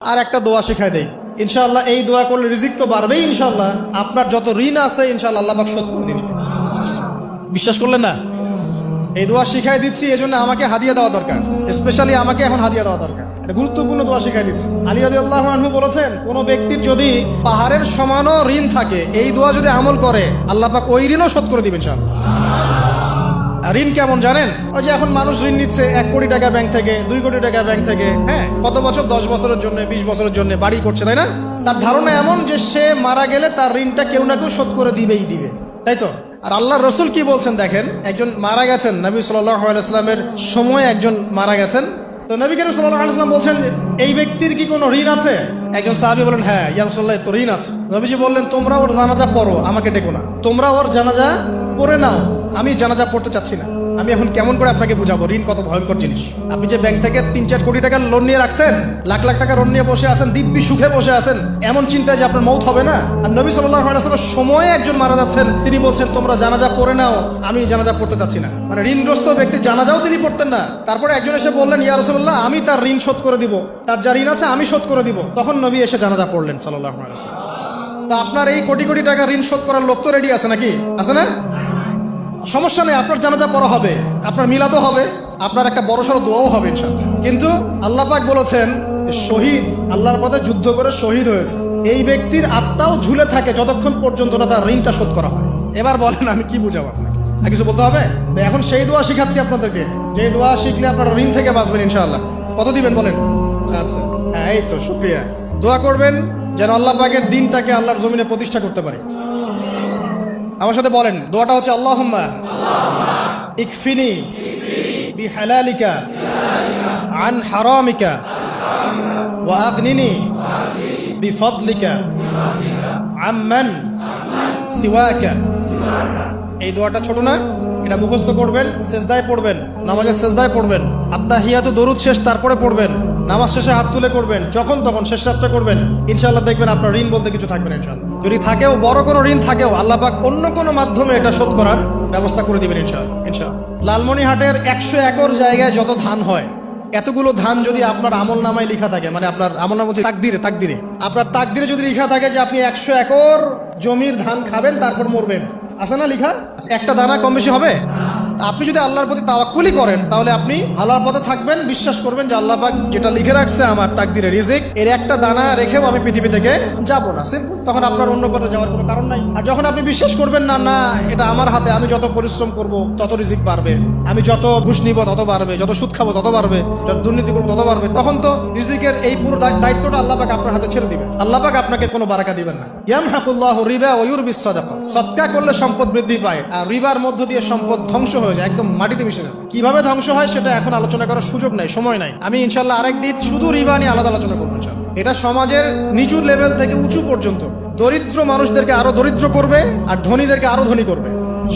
আর একটা দোয়া শিখাই দেই, ইনশাআল্লাহ এই দোয়া করলে রিজিক তো বাড়বেই ইনশাআল্লাহ। আপনার যত ঋণ আছে ইনশাআল্লাহ আল্লাহ পাক শোধ করে দিবেন। বিশ্বাস করলেন না? এই দোয়া শিখাই দিচ্ছি, এজন্য আমাকে হাদিয়া দেওয়া দরকার, স্পেশালি আমাকে এখন হাদিয়া দেওয়া দরকার। এটা গুরুত্বপূর্ণ দোয়া শিখাই দিচ্ছি। আলী রাদিয়াল্লাহু আনহু বলেছেন, কোন ব্যক্তির যদি পাহাড়ের সমানও ঋণ থাকে, এই দোয়া যদি আমল করে আল্লাহ পাক ওই ঋণও শোধ করে দিবেন ইনশাআল্লাহ। ঋণ কেমন জানেন? ওই যে এখন মানুষ ঋণ নিচ্ছে 1 কোটি টাকা ব্যাংক থেকে, 2 কোটি টাকা ব্যাংক থেকে, হ্যাঁ, কত বছর, 10 বছরের জন্য, 20 বছরের জন্য বাড়ি করছে, তাই না? তার ধারণা এমন যে সে মারা গেলে তার ঋণটা কেউ না কেউ শোধ করে দিবেই দিবে, তাই তো? আর আল্লাহর রসুল কি বলছেন দেখেন, একজন মারা গেছেন, নবী সাল্লাল্লাহু আলাইহি ওয়াসাল্লামের সময় একজন মারা গেছেন। তো নবী করিম সাল্লাল্লাহু আলাইহি ওয়াসাল্লাম বলছেন, এই ব্যক্তির কি কোনো ঋণ আছে? একজন সাহাবী বলেন, হ্যাঁ ইয়া রাসূলুল্লাহ, তো ঋণ আছে। নবীজি বললেন, তোমরা ওর জানাজা পড়ো, আমাকে ডেকো না। তোমরা ওর জানাজা পড়ে নাও, আমি জানাজা পড়তে চাচ্ছি না। আমি এখন কেমন করে আপনাকে বুঝাবো ঋণ কত ভয়ঙ্কর জিনিস? আপনি যে ব্যাংক থেকে 3-4 কোটি টাকার লোন নিয়ে রাখছেন, লাখ লাখ টাকা লোন নিয়ে বসে আছেন, দিব্যি সুখে বসে আছেন, এমন চিন্তায় যে আপনার মৌত হবে না। আর নবী সাল্লাল্লাহু আলাইহি ওয়াসাল্লামের সময়ে একজন মারা যাচ্ছেন, তিনি বলছেন তোমরা জানাজা পড়ে নাও, আমি জানাজা পড়তে চাচ্ছি না। মানে ঋণগ্রস্ত ব্যক্তি জানাজাও তিনি পড়তেন না। তারপরে একজন এসে বললেন, ইয়া রাসূলুল্লাহ, আমি তার ঋণ শোধ করে দিব, তার যা ঋণ আছে আমি শোধ করে দিব। তখন নবী এসে জানাজা পড়লেন সাল্লাল্লাহু আলাইহি ওয়াসাল্লাম। তা আপনার এই কোটি কোটি টাকা ঋণ শোধ করার লোক তো রেডি আছে নাকি? আছে না? সমস্যা নেই, আপনার জানাজা পড়া হবে, আপনার মিলাদও হবে, আপনার একটা বড়সড় দোয়াও হবে ইনশাআল্লাহ। কিন্তু আল্লাহ পাক বলেছেন, শহীদ, আল্লাহর পথে যুদ্ধ করে শহীদ হয়েছে, এই ব্যক্তির আত্মাও ঝুলে থাকে যতক্ষণ পর্যন্ত না তার ঋণটা শোধ করা হয়। এবার বলেন আমি কি বুঝাবো আপনাকে? আর কিছু বলতে হবে? তো এখন সেই দোয়া শিখাচ্ছি আপনাদেরকে, যে দোয়া শিখলে আপনার ঋণ থেকে বাঁচবেন ইনশাআল্লাহ। কত দিবেন বলেন? আচ্ছা, হ্যাঁ, এই তো শুকরিয়া। দোয়া করবেন যেন আল্লাহ পাকের দিনটাকে আল্লাহর জমিনে প্রতিষ্ঠা করতে পারি। আমার সাথে বলেন, দোয়াটা হচ্ছে, আল্লাহুম্মা ইকফিনি বিহালালিকা আন হারামিকা ওয়া আগনিনি বিফদলিকা আম্মান সিওয়াকা। এই দোয়াটা ছোট না, এটা মুখস্থ করবেন, সেজদায় পড়বেন, নামাজের সেজদায় পড়বেন, আত্তাহিয়াতু দরুদ শেষ তারপরে পড়বেন, নামাজ শেষে হাত তুলে করবেন, যখন তখন শেষ রাতটা করবেন, ইনশাআল্লাহ দেখবেন আপনার ঋণ বলতে কিছু থাকবে না ইনশাআল্লাহ। যদি থাকেও, বড় কোনো ঋণ থাকেও, আল্লাহ পাক অন্য কোনো মাধ্যমে এটা শোধ করার ব্যবস্থা করে দিবেন ইনশাআল্লাহ। ইনশাআল্লাহ লালমনিরহাটের 100 একর জায়গায় যত ধান হয়, এতগুলো ধান যদি আপনার আমল নামায় লেখা থাকে, মানে আপনার আমল নামা বলছে তাকদিরে আপনার তাকদিরে যদি লেখা থাকে যে আপনি 100 একর জমির ধান খাবেন তারপর মরবেন, আছে না লেখা? একটা দানা কম বেশি হবে? আপনি যদি আল্লাহর প্রতি তাওয়াক্কুলি করেন, তাহলে আপনি আল্লাহর পথে থাকবেন, বিশ্বাস করবেন যে আল্লাহ পাক যেটা লিখে রাখছে আমার তাকদিরে রিজিক, এর একটা দানা রেখেও আমি পৃথিবী থেকে যাব না, সিম্পল। তখন আপনার অন্য পথে যাওয়ার কোনো কারণ নাই। আর যখন আপনি বিশ্বাস করবেন না, না এটা আমার হাতে, আমি যত পরিশ্রম করব তত রিজিক বাড়বে, আমি যত ঘুষ নিব তত বাড়বে, যত সুদ খাবো তত বাড়বে, যত দুর্নীতি করবো তত বাড়বে, তখন তো রিজিকের এই পুরো দায়িত্বটা আল্লাহ পাক আপনার হাতে ছেড়ে দিবেন। আল্লাহ পাক আপনাকে কোনো বারাকা দিবেন না। ইয়ামহাকুল্লাহু রিবা ওয়া ইউরবিস সাদাকা। সদকা করলে সম্পদ বৃদ্ধি পায়, আর রিবার মধ্য দিয়ে সম্পদ ধ্বংস হয়ে যায়, একদম মাটিতে মিশে যায়। কিভাবে ধ্বংস হয় সেটা এখন আলোচনা করার সুযোগ নাই, সময় নাই। আমি ইনশাআল্লাহ আরেকদিন শুধু রিবা নিয়ে আলাদা আলোচনা করবো ইনশাআল্লাহ। এটা সমাজের নিচু লেভেল থেকে উঁচু পর্যন্ত দরিদ্র মানুষদেরকে আরো দরিদ্র করবে, আর ধনীদেরকে আরো ধনী করবে।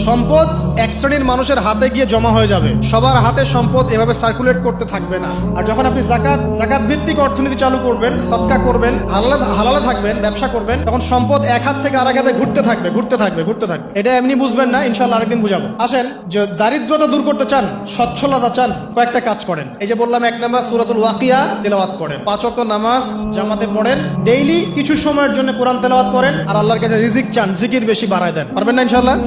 সম্পদ এক শ্রেণীর মানুষের হাতে গিয়ে জমা হয়ে যাবে, সবার হাতে সম্পদ এভাবে সার্কুলেট করতে থাকবে না। আর যখন আপনি জাকাত ভিত্তিক অর্থনীতি চালু করবেন, সদকা করবেন, হালালে থাকবেন, ব্যবসা করবেন, তখন সম্পদ এক হাত থেকে আরেক হাতে ঘুরতে থাকবে। এটা এমনি বুঝবেন না, ইনশাআল্লাহ আরেকদিন বুঝাবো। আসেন, যে দারিদ্রতা দূর করতে চান, সচ্ছলতা চান, কয়েকটা কাজ করেন। এই যে বললাম, 1 নাম্বার সূরাতুল ওয়াকিয়া তেলাওয়াত করেন, 5 ওয়াক্ত নামাজ জামাতে পড়েন, ডেইলি কিছু সময়ের জন্য কোরআন তেলাওয়াত করেন, আর আল্লাহর কাছে রিজিক চান, জিকির বেশি বাড়ায় দেন। পারবেন না ইনশাআল্লাহ?